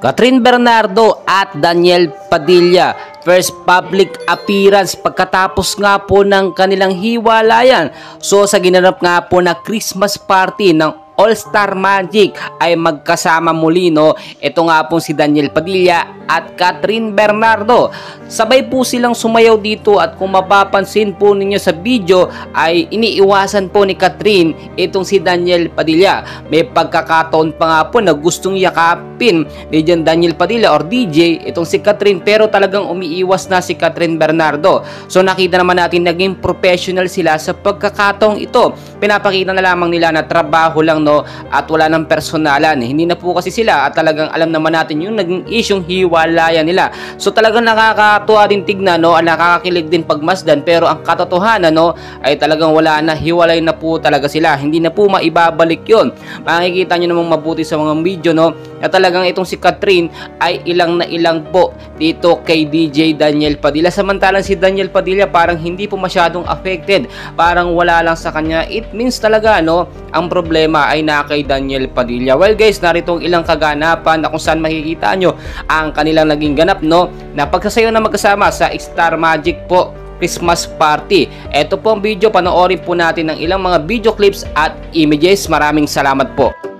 Catherine Bernardo at Daniel Padilla, first public appearance pagkatapos nga po ng kanilang hiwalayan. So sa ginanap nga po na Christmas party ng All-Star Magic ay magkasama muli, no? Ito nga po si Daniel Padilla at Catherine Bernardo. Sabay po silang sumayaw dito at kung mapapansin po ninyo sa video ay iniiwasan po ni Catherine itong si Daniel Padilla. May pagkakataon pa nga po na gustong yakapin ni Daniel Padilla or DJ itong si Catherine, pero talagang umiiwas na si Catherine Bernardo. So nakita naman natin naging professional sila sa pagkakataong ito. Pinapakita na lamang nila na trabaho lang, no, at wala ng personalan. Hindi na po kasi sila at talagang alam naman natin yung naging isyong hiwalayan nila. So talagang nakakatuwa din tignan, no, nakakakilig din pagmasdan, pero ang katotohanan, no, ay talagang wala na, hiwalay na po talaga sila. Hindi na po maibabalik yun. Makikita nyo namang mabuti sa mga video, no, na talagang itong si Catherine ay ilang na ilang po dito kay DJ Daniel Padilla. Samantalang si Daniel Padilla parang hindi po masyadong affected. Parang wala lang sa kanya. It means talaga, no, ang problema ay na kay Daniel Padilla. Well guys, narito ang ilang kaganapan na kung saan makikita nyo ang kanilang naging ganap, no, na pagsasayaw na magkasama sa Star Magic po Christmas party. Ito po ang video, panoorin po natin ng ilang mga video clips at images. Maraming salamat po.